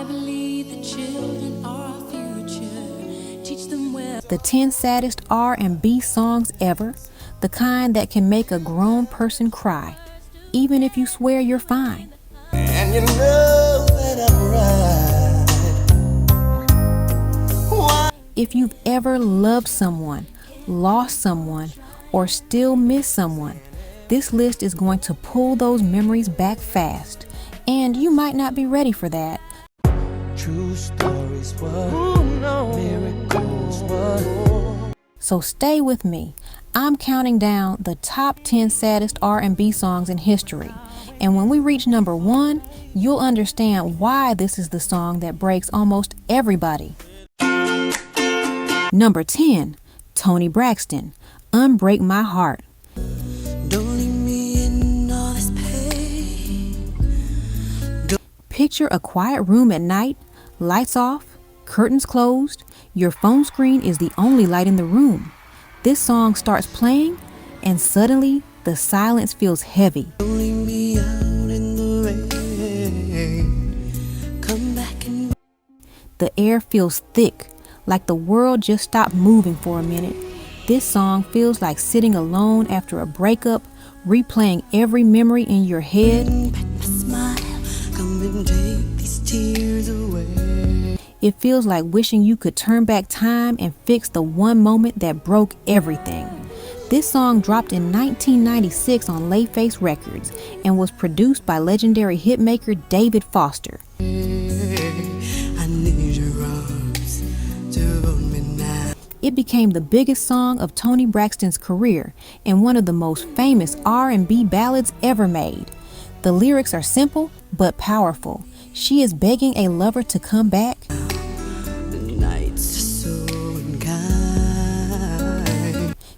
believe the children are our future. Teach them well. The 10 saddest R&B songs ever, the kind that can make a grown person cry, even if you swear you're fine. And you know that I'm right. If you've ever loved someone, lost someone, or still miss someone, this list is going to pull those memories back fast, and you might not be ready for that. True stories, what? Miracles, what? So stay with me. I'm counting down the top 10 saddest R&B songs in history, and when we reach number 1, you'll understand why this is the song that breaks almost everybody. Number 10, Toni Braxton, Unbreak My Heart. Don't leave me in all this pain. Picture a quiet room at night, lights off, curtains closed, your phone screen is the only light in the room. This song starts playing, and suddenly the silence feels heavy. Don't leave me out in the rain. Come back and The air feels thick, like the world just stopped moving for a minute. This song feels like sitting alone after a breakup, replaying every memory in your head. pet my smile. Come and take these tears away. It feels like wishing you could turn back time and fix the one moment that broke everything. This song dropped in 1996 on Layface Records and was produced by legendary hitmaker David Foster. I need your arms to hold me now. It became the biggest song of Toni Braxton's career and one of the most famous R&B ballads ever made. The lyrics are simple but powerful. She is begging a lover to come back. The nights are so unkind.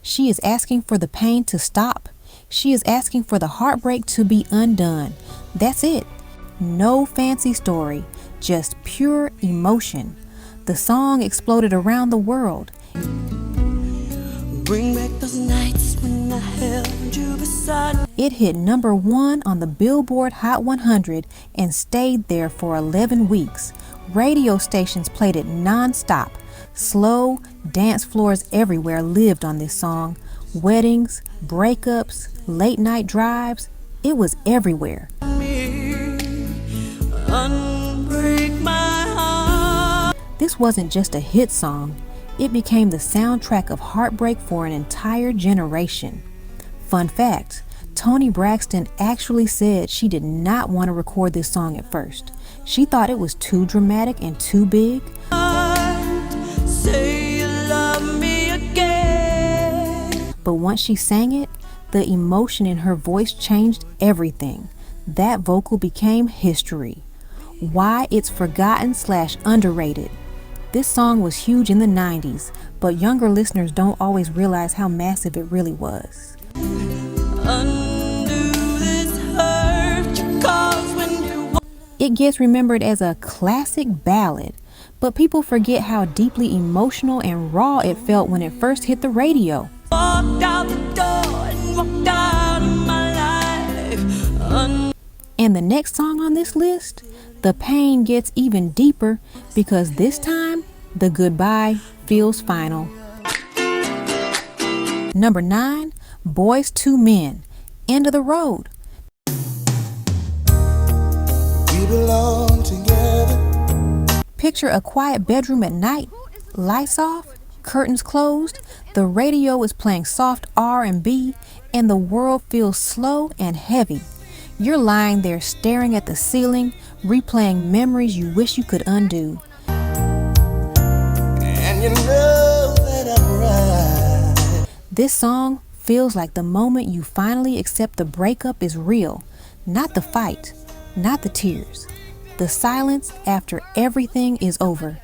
She is asking for the pain to stop. She is asking for the heartbreak to be undone. That's it. No fancy story, just pure emotion. The song exploded around the world. Bring back those nights when I held you beside me. It hit number 1 on the Billboard Hot 100 and stayed there for 11 weeks. Radio stations played it non-stop. Slow dance floors everywhere lived on this song. Weddings, breakups, late night drives, it was everywhere. Unbreak my heart. This wasn't just a hit song. It became the soundtrack of heartbreak for an entire generation. Fun fact, Toni Braxton actually said she did not want to record this song at first. She thought it was too dramatic and too big. Say you love me again. But once she sang it, the emotion in her voice changed everything. That vocal became history. Why it's forgotten/underrated. This song was huge in the 90s, but younger listeners don't always realize how massive it really was. Undo this hurt you caused when you It gets remembered as a classic ballad, but people forget how deeply emotional and raw it felt when it first hit the radio. walked out the door and walked out of my life. And the next song on this list, the pain gets even deeper because this time, the goodbye feels final. Number 9, Boys to Men, End of the Road. We belong together. Picture a quiet bedroom at night, lights off, curtains closed, the radio is playing soft R&B, and the world feels slow and heavy. You're lying there staring at the ceiling, replaying memories you wish you could undo. And you know that I'm right. This song feels like the moment you finally accept the breakup is real, not the fight, not the tears, the silence after everything is over.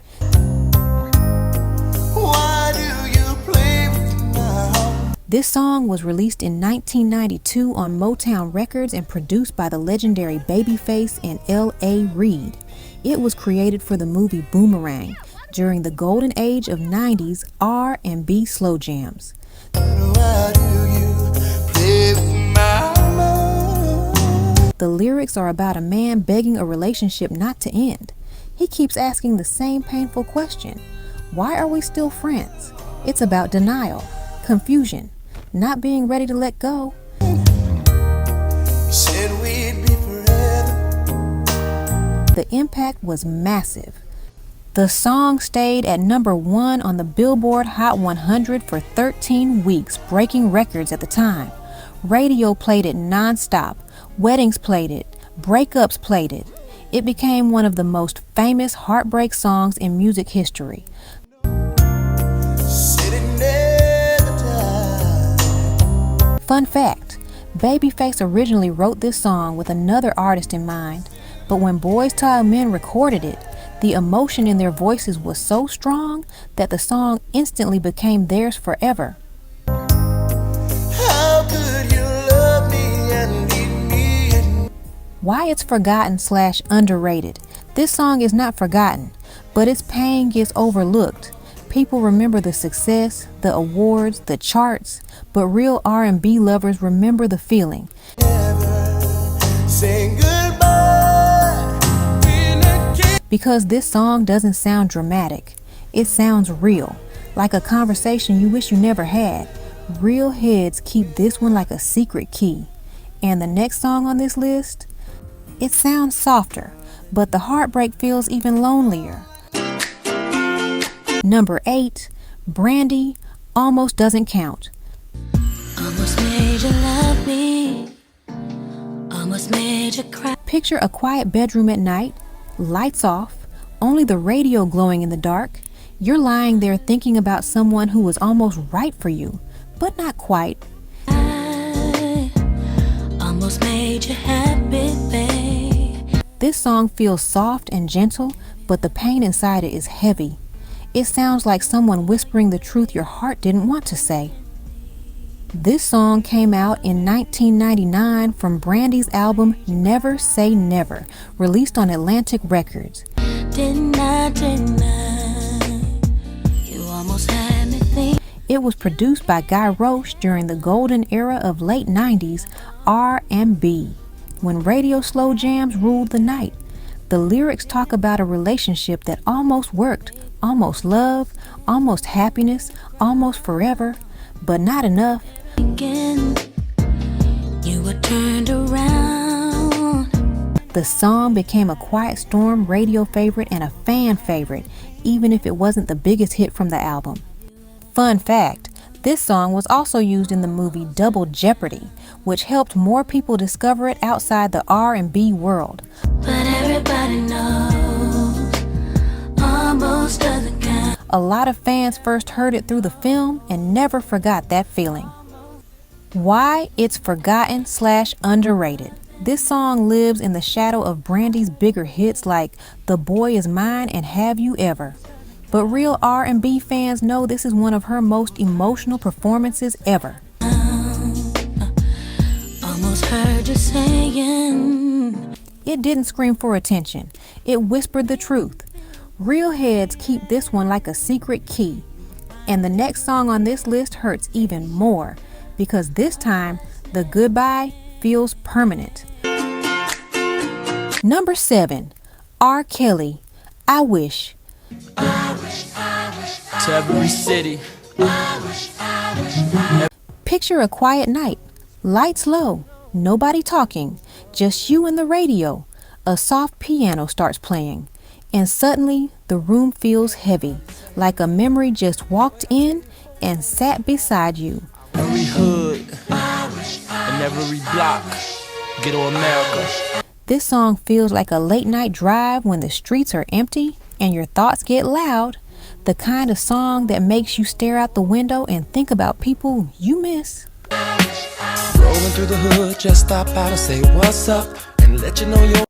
Why do you play with my heart? This song was released in 1992 on Motown Records and produced by the legendary Babyface and L.A. Reid. It was created for the movie Boomerang during the golden age of 90s R&B slow jams. Why do you play with my mind? The lyrics are about a man begging a relationship not to end. He keeps asking the same painful question. Why are we still friends? It's about denial, confusion, not being ready to let go. Said we'd be forever. The impact was massive. The song stayed at #1 on the Billboard Hot 100 for 13 weeks, breaking records at the time. Radio played it non-stop. Weddings played it. Breakups played it. It became one of the most famous heartbreak songs in music history. Said it never died. Fun fact, Babyface originally wrote this song with another artist in mind, but when Boyz II Men recorded it, the emotion in their voices was so strong that the song instantly became theirs forever. How could you love me and leave me? Why it's forgotten/underrated. This song is not forgotten, but its pain gets overlooked. People remember the success, the awards, the charts, but real R&B lovers remember the feeling. Never saying goodbye. Because this song doesn't sound dramatic. It sounds real, like a conversation you wish you never had. Real heads keep this one like a secret key. And the next song on this list, it sounds softer, but the heartbreak feels even lonelier. #8, Brandy, Almost Doesn't Count. Almost made you love me. Almost made you cry. Picture a quiet bedroom at night, lights off, only the radio glowing in the dark. You're lying there thinking about someone who was almost right for you, but not quite. I almost made you happy, babe. This song feels soft and gentle, but the pain inside it is heavy. It sounds like someone whispering the truth your heart didn't want to say. This song came out in 1999 from Brandy's album Never Say Never, released on Atlantic Records. Didn't I? You almost had me think. It was produced by Guy Roche during the golden era of late 90s R&B, when radio slow jams ruled the night. The lyrics talk about a relationship that almost worked, almost love, almost happiness, almost forever, but not enough. Again, you were turned around. The song became a Quiet Storm radio favorite and a fan favorite, even if it wasn't the biggest hit from the album. Fun fact, this song was also used in the movie Double Jeopardy, which helped more people discover it outside the R&B world. But everybody knows, almost doesn't count. A lot of fans first heard it through the film and never forgot that feeling. Why it's forgotten/underrated. This song lives in the shadow of Brandy's bigger hits like The Boy Is Mine and Have You Ever. But real R&B fans know this is one of her most emotional performances ever. Almost heard you saying. It didn't scream for attention. It whispered the truth. Real heads keep this one like a secret key. And the next song on this list hurts even more, because this time the goodbye feels permanent. #7, R. Kelly, I Wish. To every city. Picture a quiet night, lights low, nobody talking, just you and the radio. A soft piano starts playing, and suddenly the room feels heavy, like a memory just walked in and sat beside you. Every hood and every block. Ghetto America. This song feels like a late night drive when the streets are empty and your thoughts get loud. The kind of song that makes you stare out the window and think about people you miss. Rolling through the hood, just stop out and say what's up and let you know you're.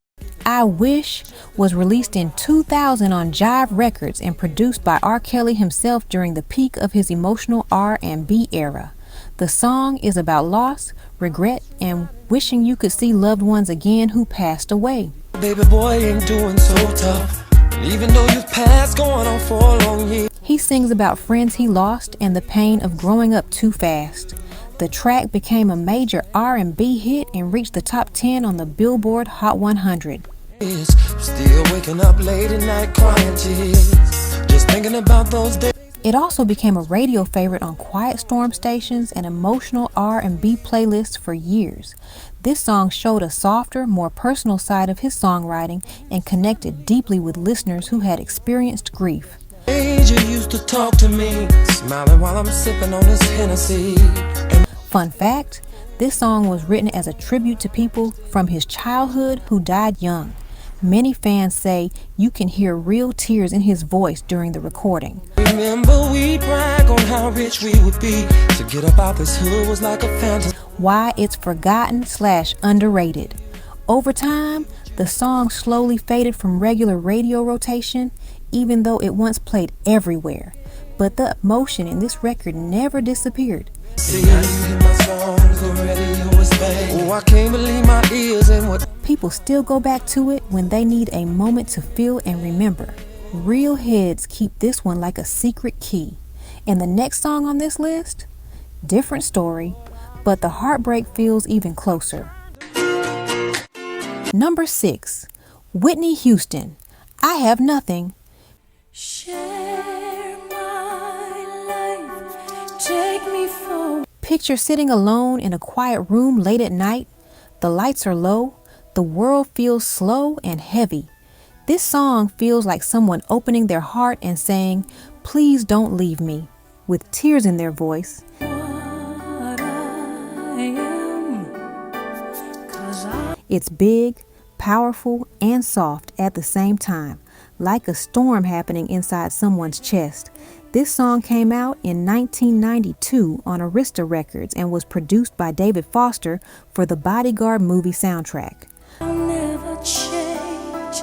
I Wish was released in 2000 on Jive Records and produced by R. Kelly himself during the peak of his emotional R&B era. The song is about loss, regret, and wishing you could see loved ones again who passed away. Baby boy ain't doing so tough. Even though you've passed going on for a long year. He sings about friends he lost and the pain of growing up too fast. The track became a major R&B hit and reached the top 10 on the Billboard Hot 100. Still waking up late at night crying tears, just thinking about those days. It also became a radio favorite on quiet storm stations and emotional R&B playlists for years. This song showed a softer, more personal side of his songwriting and connected deeply with listeners who had experienced grief. You used to talk to me, smiling while I'm sipping on this Hennessy. Fun fact, this song was written as a tribute to people from his childhood who died young. Many fans say you can hear real tears in his voice during the recording. Remember we brag on how rich we would be. To get up out this hood was like a fantasy. Why it's forgotten / underrated. Over time, the song slowly faded from regular radio rotation, even though it once played everywhere. But the emotion in this record never disappeared. See, now you hear my songs, the radio is banging. Oh, I can't believe my ears and what. People still go back to it when they need a moment to feel and remember. Real heads keep this one like a secret key. And the next song on this list? Different story, but the heartbreak feels even closer. Number 6, Whitney Houston, I Have Nothing. Share my life, take me for. Picture sitting alone in a quiet room late at night. The lights are low. The world feels slow and heavy. This song feels like someone opening their heart and saying, "Please don't leave me," with tears in their voice. It's big, powerful, and soft at the same time, like a storm happening inside someone's chest. This song came out in 1992 on Arista Records and was produced by David Foster for the Bodyguard movie soundtrack. I'll never change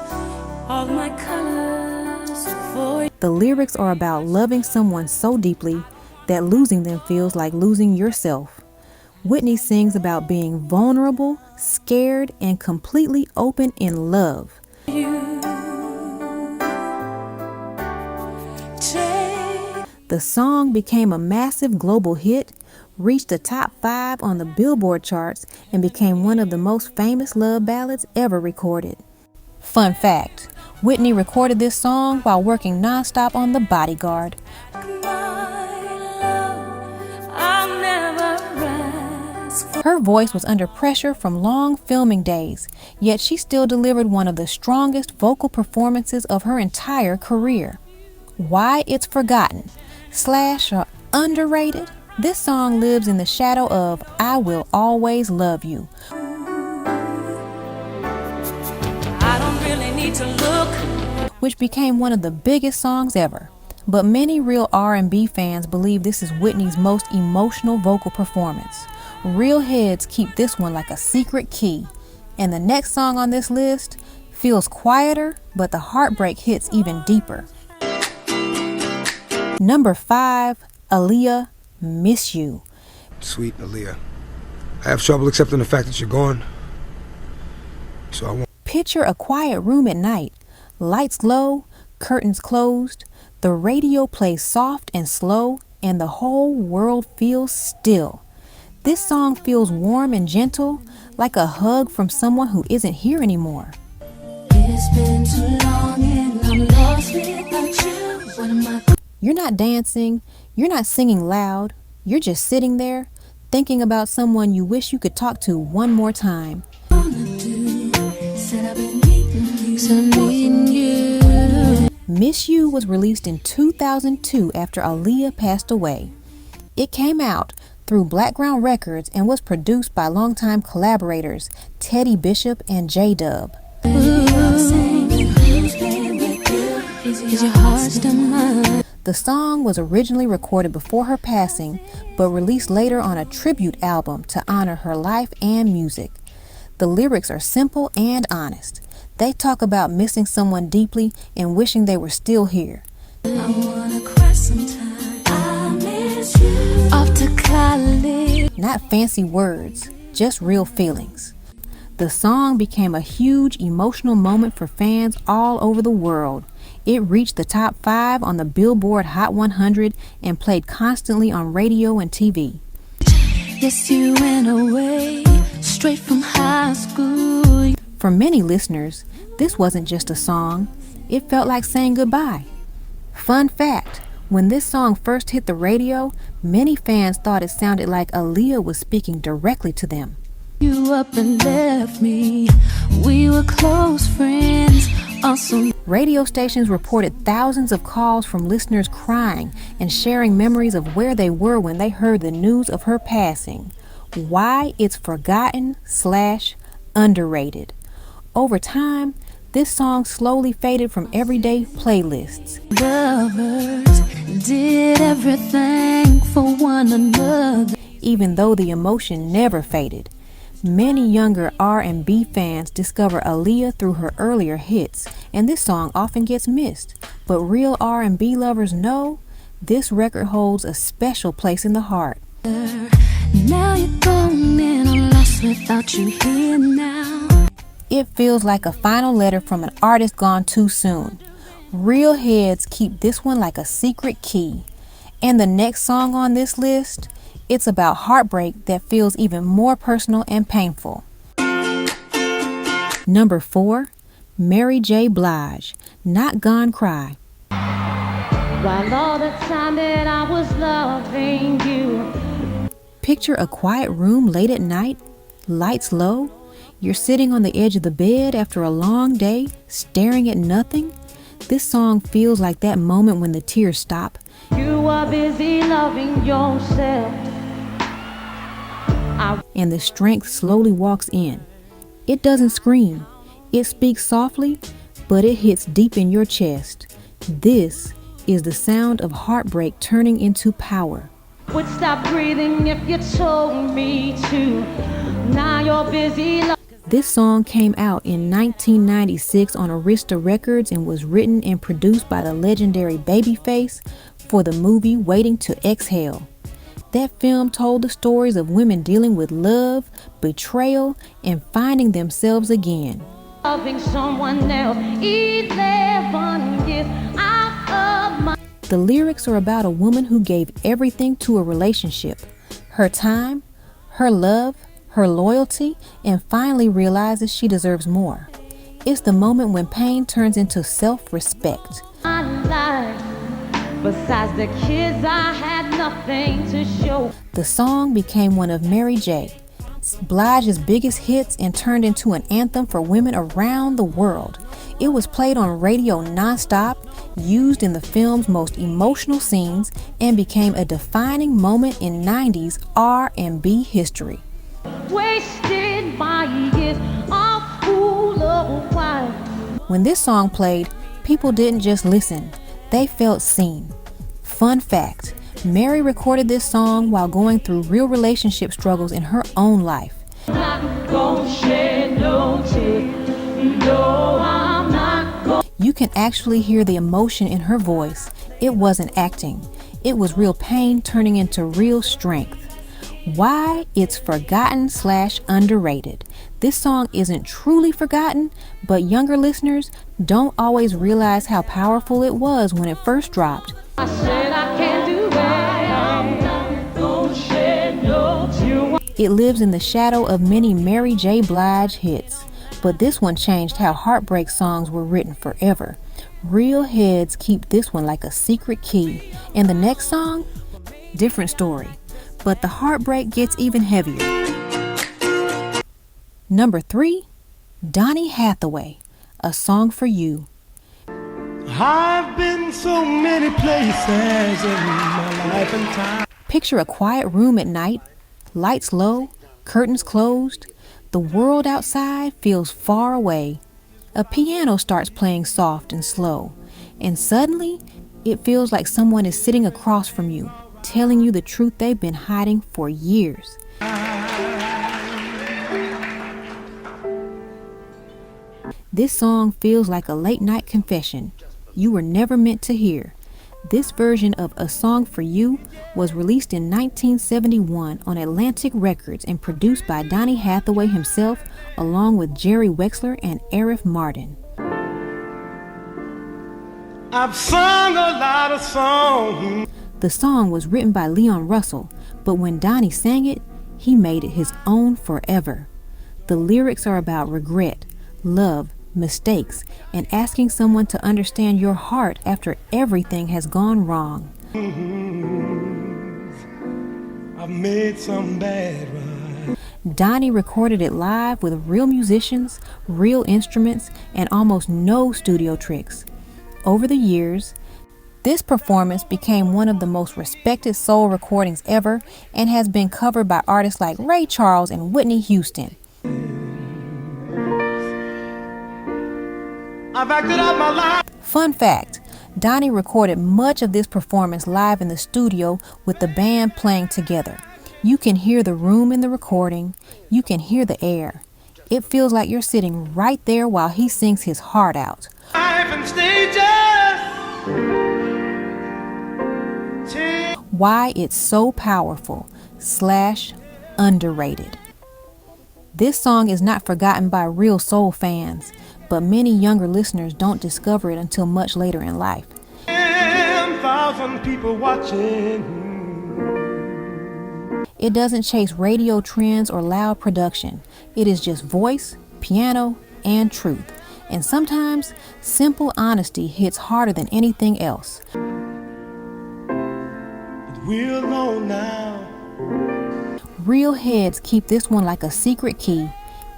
all my colors for you. The lyrics are about loving someone so deeply that losing them feels like losing yourself. Whitney sings about being vulnerable, scared, and completely open in love. The song became a massive global hit, reached the top 5 on the Billboard charts, and became one of the most famous love ballads ever recorded. Fun fact, Whitney recorded this song while working nonstop on The Bodyguard. Her voice was under pressure from long filming days, yet she still delivered one of the strongest vocal performances of her entire career. Why it's forgotten / underrated, this song lives in the shadow of I Will Always Love You. I don't really need to look. Which became one of the biggest songs ever. But many real R&B fans believe this is Whitney's most emotional vocal performance. Real heads keep this one like a secret key. And the next song on this list feels quieter, but the heartbreak hits even deeper. Number 5, Aaliyah, Miss You. Sweet Aaliyah, I have trouble accepting the fact that you're gone. So I won't. Picture a quiet room at night. Lights low, curtains closed. The radio plays soft and slow, and the whole world feels still. This song feels warm and gentle, like a hug from someone who isn't here anymore. It's been too long and I'm lost without you. What am I? You're not dancing, you're not singing loud, you're just sitting there, thinking about someone you wish you could talk to one more time. Miss You was released in 2002 after Aaliyah passed away. It came out through Blackground Records and was produced by longtime collaborators Teddy Bishop and J-Dub. The song was originally recorded before her passing, but released later on a tribute album to honor her life and music. The lyrics are simple and honest. They talk about missing someone deeply and wishing they were still here. I wanna cry sometime. I miss you. Off to college. Not fancy words, just real feelings. The song became a huge emotional moment for fans all over the world. It reached the top 5 on the Billboard Hot 100 and played constantly on radio and TV. Yes, you went away straight from high school. For many listeners, this wasn't just a song, it felt like saying goodbye. Fun fact, when this song first hit the radio, many fans thought it sounded like Aaliyah was speaking directly to them. You up and left me. We were close friends. Also, radio stations reported thousands of calls from listeners crying and sharing memories of where they were when they heard the news of her passing. Why it's forgotten/underrated. Over time, this song slowly faded from everyday playlists. lovers did everything for one another. Even though the emotion never faded, many younger R&B fans discover Aaliyah through her earlier hits, and this song often gets missed. But real R&B lovers know this record holds a special place in the heart. Now you're gone and I'm lost without you here now. It feels like a final letter from an artist gone too soon. Real heads keep this one like a secret key. And the next song on this list, it's about heartbreak that feels even more personal and painful. Number 4, Mary J. Blige, Not Gone Cry. While all the time that I was loving you. Picture a quiet room late at night, lights low. You're sitting on the edge of the bed after a long day, staring at nothing. This song feels like that moment when the tears stop. You are busy loving yourself. And the strength slowly walks in. It doesn't scream. It speaks softly, but it hits deep in your chest. This is the sound of heartbreak turning into power. Would stop breathing if you told me to. Now you're busy. This song came out in 1996 on Arista Records and was written and produced by the legendary Babyface for the movie Waiting to Exhale. That film told the stories of women dealing with love, betrayal, and finding themselves again. Loving someone else 11 years out of my. The lyrics are about a woman who gave everything to a relationship, her time, her love, her loyalty, and finally realizes she deserves more. It's the moment when pain turns into self-respect. My life. Besides the kids, I had nothing to show. The song became one of Mary J. Blige's biggest hits and turned into an anthem for women around the world. It was played on radio nonstop, used in the film's most emotional scenes, and became a defining moment in 90s R&B history. Wasted my years on fool of a wife. When this song played, people didn't just listen, they felt seen. Fun fact, Mary recorded this song while going through real relationship struggles in her own life. You can actually hear the emotion in her voice. It wasn't acting. It was real pain turning into real strength. Why it's forgotten/underrated. This song isn't truly forgotten, but younger listeners don't always realize how powerful it was when it first dropped. I said I can't do it. I'm not gonna shed no tears. It lives in the shadow of many Mary J. Blige hits, but this one changed how heartbreak songs were written forever. Real heads keep this one like a secret key. And the next song? Different story. But the heartbreak gets even heavier. Number 3, Donny Hathaway, A Song for You. I've been so many places in my life and time. Picture a quiet room at night, lights low, curtains closed. The world outside feels far away. A piano starts playing soft and slow, and suddenly it feels like someone is sitting across from you, telling you the truth they've been hiding for years. This song feels like a late night confession you were never meant to hear. This version of A Song for You was released in 1971 on Atlantic Records and produced by Donny Hathaway himself, along with Jerry Wexler and Arif Mardin. I've sung a lot of songs. The song was written by Leon Russell, but when Donny sang it, he made it his own forever. The lyrics are about regret, love, mistakes, and asking someone to understand your heart after everything has gone wrong. I've made some bad right. Donnie recorded it live with real musicians, real instruments, and almost no studio tricks. Over the years, this performance became one of the most respected soul recordings ever and has been covered by artists like Ray Charles and Whitney Houston. I've acted out my life. Fun fact, Donnie recorded much of this performance live in the studio with the band playing together. You can hear the room in the recording. You can hear the air. It feels like you're sitting right there while he sings his heart out. Why it's so powerful / underrated. This song is not forgotten by real soul fans, but many younger listeners don't discover it until much later in life. 10,000 people watching. It doesn't chase radio trends or loud production. It is just voice, piano, and truth. And sometimes, simple honesty hits harder than anything else. We're alone now. Real heads keep this one like a secret key.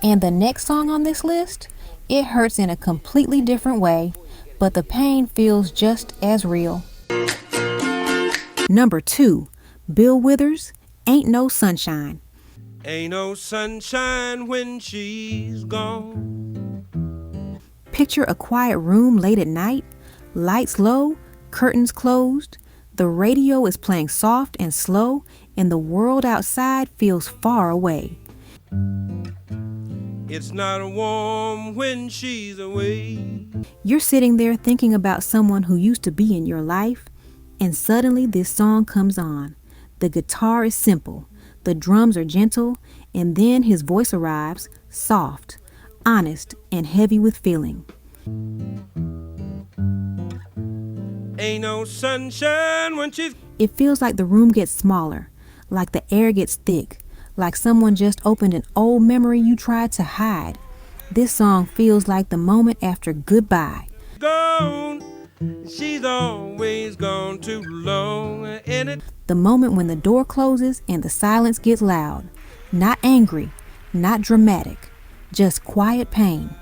And the next song on this list, it hurts in a completely different way, but the pain feels just as real. Number 2, Bill Withers, Ain't No Sunshine. Ain't no sunshine when she's gone. Picture a quiet room late at night, lights low, curtains closed. The radio is playing soft and slow, and the world outside feels far away. It's not warm when she's away. You're sitting there thinking about someone who used to be in your life, and suddenly this song comes on. The guitar is simple, the drums are gentle, and then his voice arrives, soft, honest, and heavy with feeling. Ain't no sunshine when she's... It feels like the room gets smaller, like the air gets thick, like someone just opened an old memory you tried to hide. This song feels like the moment after goodbye. Gone, she's always gone too long. The moment when the door closes and the silence gets loud. Not angry, not dramatic, just quiet pain.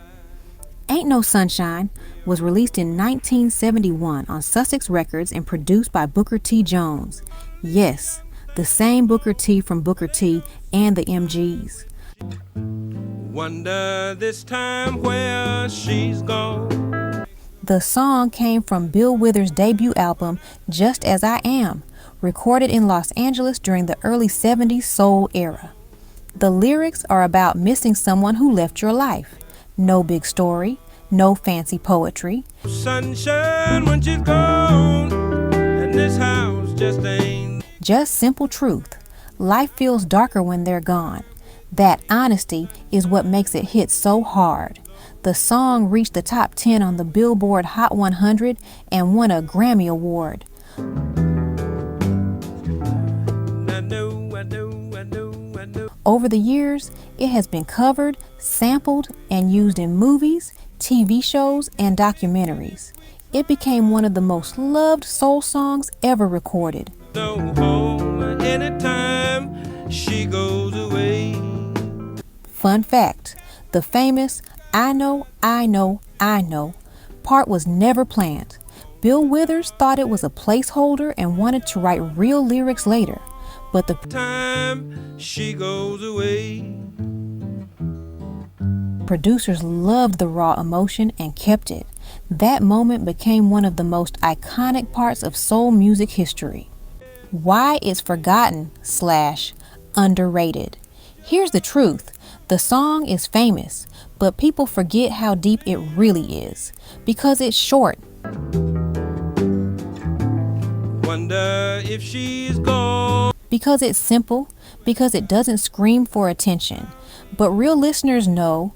Ain't No Sunshine was released in 1971 on Sussex Records and produced by Booker T. Jones. Yes, the same Booker T from Booker T and the MGs. Wonder this time where she's gone. The song came from Bill Withers' debut album, Just As I Am, recorded in Los Angeles during the early 70s soul era. The lyrics are about missing someone who left your life. No big story, no fancy poetry. Sunshine when she's gone, and this house just ain't. Just simple truth. Life feels darker when they're gone. That honesty is what makes it hit so hard. The song reached the top 10 on the Billboard Hot 100 and won a Grammy Award. Over the years, it has been covered, sampled, and used in movies, TV shows, and documentaries. It became one of the most loved soul songs ever recorded. So home anytime she goes away. Fun fact, the famous I know, I know, I know part was never planned. Bill Withers thought it was a placeholder and wanted to write real lyrics later, but the time she goes away. Producers loved the raw emotion and kept it. That moment became one of the most iconic parts of soul music history. Why it's forgotten / underrated. Here's the truth. The song is famous, but people forget how deep it really is because it's short. Wonder if she's gone. Because it's simple, because it doesn't scream for attention. But real listeners know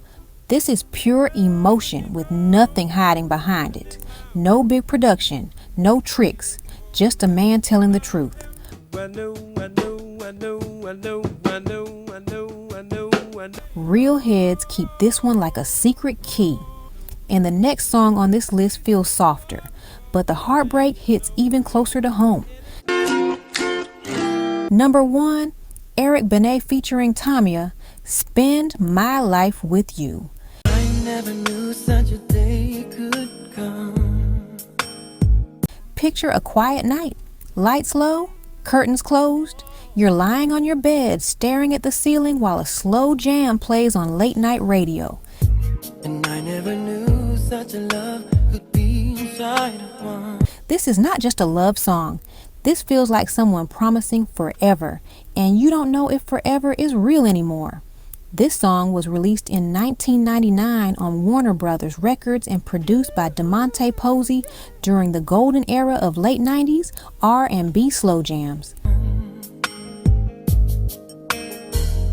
this is pure emotion with nothing hiding behind it. No big production, no tricks, just a man telling the truth. Real heads keep this one like a secret key. And the next song on this list feels softer, but the heartbreak hits even closer to home. Number 1, Eric Benet featuring Tamia, Spend My Life With You. I never knew such a day could come. Picture a quiet night, lights low, curtains closed. You're lying on your bed staring at the ceiling while a slow jam plays on late night radio. And I never knew such a love could be inside of one. This is not just a love song. This feels like someone promising forever, and you don't know if forever is real anymore. This song was released in 1999 on Warner Brothers Records and produced by DeMonte Posey during the golden era of late 90s R&B slow jams.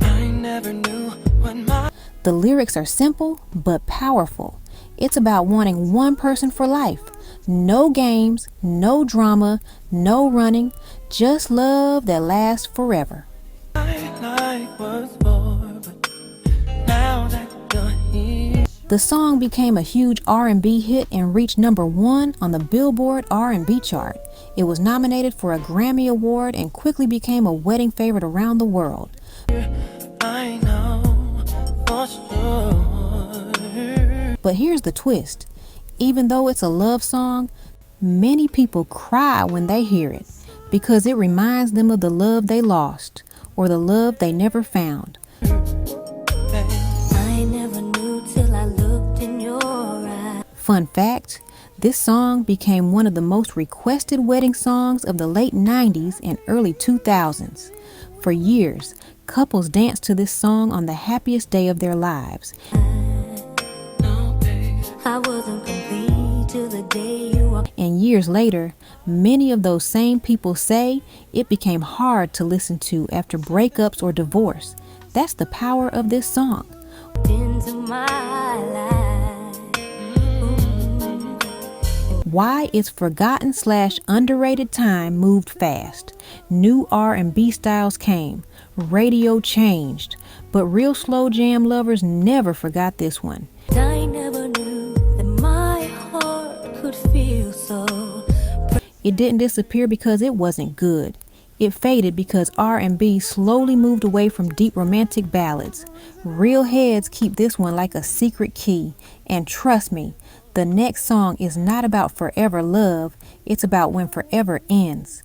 I never knew what my The lyrics are simple but powerful. It's about wanting one person for life. No games, no drama, no running, just love that lasts forever. life was for, but now that you're here. The song became a huge R&B hit and reached number 1 on the Billboard R&B chart. It was nominated for a Grammy Award and quickly became a wedding favorite around the world. I know for sure. But here's the twist. Even though it's a love song, many people cry when they hear it because it reminds them of the love they lost or the love they never found. I never knew till I looked in your eyes. Fun fact, this song became one of the most requested wedding songs of the late 90s and early 2000s. For years, couples danced to this song on the happiest day of their lives. I wasn't complete till the day you walked. And years later, many of those same people say it became hard to listen to after breakups or divorce. That's the power of this song. Into my life. Why its forgotten/underrated time moved fast. New R&B styles came. Radio changed. But real slow jam lovers never forgot this one. I never knew that my heart could feel so. It didn't disappear because it wasn't good. It faded because R&B slowly moved away from deep romantic ballads. Real heads keep this one like a secret key. And trust me, the next song is not about forever love. It's about when forever ends.